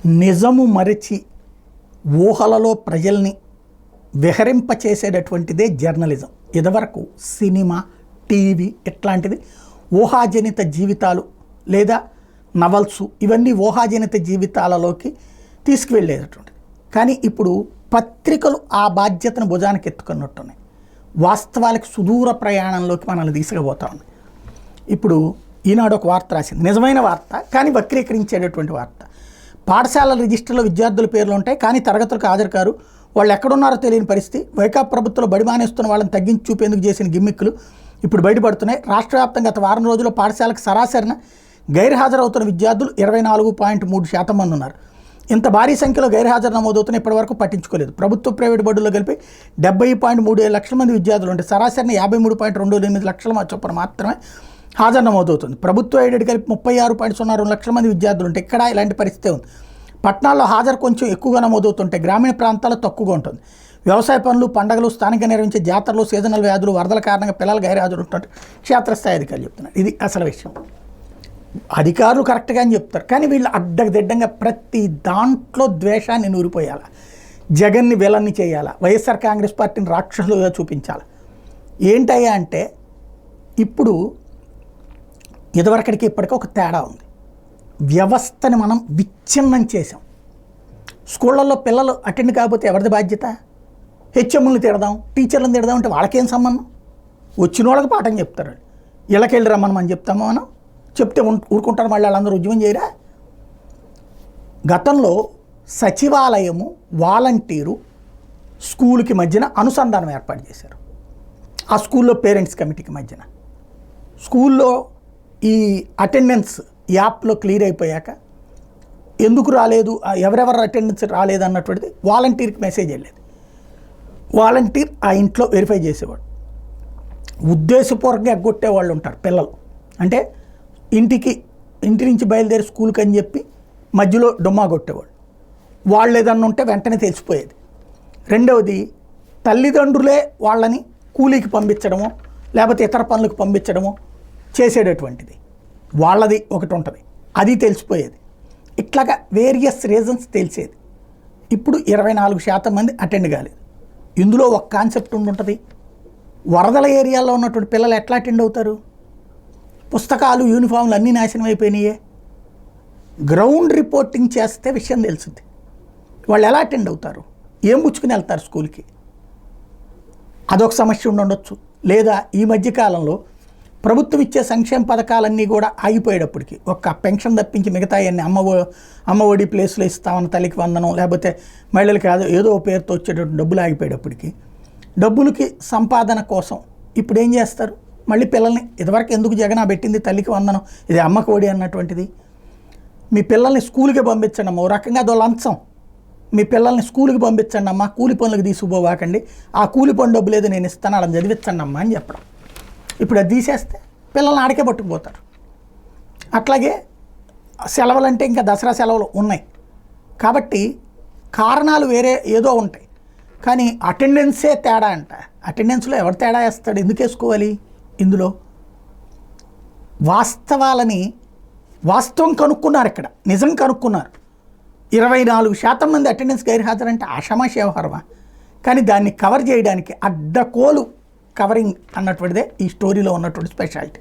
నిజము మరిచి ఊహలలో ప్రజల్ని విహరింపచేసేటటువంటిదే జర్నలిజం. ఇదివరకు సినిమా, టీవీ ఇట్లాంటిది ఊహాజనిత జీవితాలు లేదా నవల్స్ ఇవన్నీ ఊహాజనిత జీవితాలలోకి తీసుకువెళ్ళేటటువంటిది. కానీ ఇప్పుడు పత్రికలు ఆ బాధ్యతను భుజానికి ఎత్తుకున్నట్టున్నాయి. వాస్తవాలకు సుదూర ప్రయాణంలోకి మనల్ని తీసుకుపోతా ఉన్నాయి. ఇప్పుడు ఈనాడు ఒక వార్త రాసింది, నిజమైన వార్త కానీ వక్రీకరించేటటువంటి వార్త. పాఠశాలల రిజిస్టర్లో విద్యార్థుల పేర్లు ఉంటాయి కానీ తరగతులకు హాజరు కారు. వాళ్ళు ఎక్కడున్నారో తెలియని పరిస్థితి. వైకాపా ప్రభుత్వంలో బడి మానేస్తున్న వాళ్ళని తగ్గించి చూపేందుకు చేసిన గిమ్మిక్కులు ఇప్పుడు బయటపడుతున్నాయి. రాష్ట్ర వ్యాప్తంగా గత వారం రోజుల్లో పాఠశాలకు సరాసరిన గైర్హాజరవుతున్న విద్యార్థులు 24.3% మంది ఉన్నారు. ఇంత భారీ సంఖ్యలో గైర్హాజరు నమోదవుతున్న ఇప్పటివరకు పట్టించుకోలేదు. ప్రభుత్వ ప్రైవేటు బడుల్లో కలిపి 70.37 లక్షల మంది విద్యార్థులు ఉంటే సరాసరిన 53.28 లక్షల చొప్పున మాత్రమే హాజరు నమోదవుతుంది. ప్రభుత్వ ఎయిడెడ్ కలిపి 36.02 లక్షల మంది విద్యార్థులు ఉంటే ఇక్కడ ఇలాంటి పరిస్థితి ఉంది. పట్టణాల్లో హాజరు కొంచెం ఎక్కువగా నమోదవుతుంటే గ్రామీణ ప్రాంతాల్లో తక్కువగా ఉంటుంది. వ్యవసాయ పనులు, పండుగలు, స్థానికంగా నిర్వహించే జాతరలు, సీజనల్ వ్యాధులు, వరదల కారణంగా పిల్లలు గైర్హాజరు ఉంటుంటే క్షేత్రస్థాయి అధికారులు చెప్తున్నారు. ఇది అసలు విషయం. అధికారులు కరెక్ట్గా అని చెప్తారు కానీ వీళ్ళు అడ్డదిడ్డంగా ప్రతి దాంట్లో ద్వేషాన్ని నూరిపోయాలా, జగన్ని విలన్ని చేయాలా, వైఎస్ఆర్ కాంగ్రెస్ పార్టీని రాక్షసులుగా చూపించాలి. ఏంటయ్యా అంటే ఇప్పుడు ఇదివరకటికి ఇప్పటికీ ఒక తేడా ఉంది. వ్యవస్థని మనం విచ్ఛిన్నం చేసాం. స్కూళ్ళల్లో పిల్లలు అటెండ్ కాకపోతే ఎవరిది బాధ్యత? హెచ్ఎంలను తిడదాం, టీచర్లను తిడదాం అంటే వాళ్ళకేం సంబంధం? వచ్చిన వాళ్ళకి పాఠం చెప్తారు. ఇళ్ళకెళ్ళి రమ్మని చెప్తామో మనం చెప్తే ఊరుకుంటారు, మళ్ళీ వాళ్ళందరూ ఉద్యమం చేయరా? గతంలో సచివాలయము, వాలంటీరు, స్కూల్కి మధ్యన అనుసంధానం ఏర్పాటు చేశారు. ఆ స్కూల్లో పేరెంట్స్ కమిటీకి మధ్యన స్కూల్లో ఈ అటెండెన్స్ యాప్లో క్లియర్ అయిపోయాక ఎందుకు రాలేదు, ఎవరెవరు అటెండెన్స్ రాలేదు అన్నటువంటిది వాలంటీర్కి మెసేజ్ వెళ్ళేది. వాలంటీర్ ఆ ఇంట్లో వెరిఫై చేసేవాడు. ఉద్దేశపూర్వకంగా ఎగ్గొట్టే వాళ్ళు ఉంటారు పిల్లలు. అంటే ఇంటి నుంచి బయలుదేరి స్కూల్కి అని చెప్పి మధ్యలో డొమ్మా కొట్టేవాళ్ళు. వాళ్ళు ఏదన్నా ఉంటే వెంటనే తెలిసిపోయేది. రెండవది, తల్లిదండ్రులే వాళ్ళని కూలీకి పంపించడమో లేకపోతే ఇతర పనులకు పంపించడమో చేసేటటువంటిది. వాళ్ళది ఒకటి ఉంటుంది, అది తెలిసిపోయేది. ఇట్లాగా వేరియస్ రీజన్స్ తెలిసేది. ఇప్పుడు 24% మంది అటెండ్ కాలేదు. ఇందులో ఒక కాన్సెప్ట్ ఉంటుంది, వరదల ఏరియాలో ఉన్నటువంటి పిల్లలు ఎట్లా అటెండ్ అవుతారు? పుస్తకాలు, యూనిఫామ్లు అన్నీ నాశనం అయిపోయినాయే. గ్రౌండ్ రిపోర్టింగ్ చేస్తే విషయం తెలుస్తుంది. వాళ్ళు ఎలా అటెండ్ అవుతారు? ఏం పుచ్చుకుని వెళ్తారు స్కూల్కి? అదొక సమస్య ఉండొచ్చు. లేదా ఈ మధ్యకాలంలో ప్రభుత్వం ఇచ్చే సంక్షేమ పథకాలన్నీ కూడా ఆగిపోయేటప్పటికి, ఒక్క పెన్షన్ తప్పించి మిగతా అన్ని అమ్మఒడి ప్లేస్లో ఇస్తామన్న తల్లికి వందనం, లేకపోతే మహిళలకి ఏదో పేరుతో వచ్చేటటువంటి డబ్బులు ఆగిపోయేటప్పటికి, డబ్బులకి సంపాదన కోసం ఇప్పుడు ఏం చేస్తారు? మళ్ళీ పిల్లల్ని ఇదివరకు ఎందుకు జగన్ పెట్టింది తల్లికి వందనం, ఇది అమ్మకి ఒడి అన్నటువంటిది. మీ పిల్లల్ని స్కూల్కి పంపించండి అమ్మ, ఓ రకంగా అదో లంచం. మీ పిల్లల్ని స్కూల్కి పంపించండి అమ్మ, కూలి పనులకు తీసుకుపోవాకండి, ఆ కూలి పని డబ్బులు ఏదో నేను ఇస్తాను, అలా చదివించండి అమ్మ అని చెప్పడం. ఇప్పుడు అది తీసేస్తే పిల్లల్ని ఆడికే పట్టుకుపోతారు. అట్లాగే సెలవులు అంటే ఇంకా దసరా సెలవులు ఉన్నాయి కాబట్టి కారణాలు వేరే ఏదో ఉంటాయి. కానీ అటెండెన్సే తేడా అంట. అటెండెన్స్లో ఎవరు తేడా వేస్తాడు? ఎందుకు వేసుకోవాలి? ఇందులో వాస్తవం కనుక్కున్నారు. ఇక్కడ నిజం కనుక్కున్నారు. 24% మంది అటెండెన్స్ గైర్హాజరంటే ఆషామాషి వ్యవహారమా? కానీ దాన్ని కవర్ చేయడానికి అడ్డకోలు కవరింగ్ అన్నటువంటిదే ఈ స్టోరీలో ఉన్నటువంటి స్పెషాలిటీ.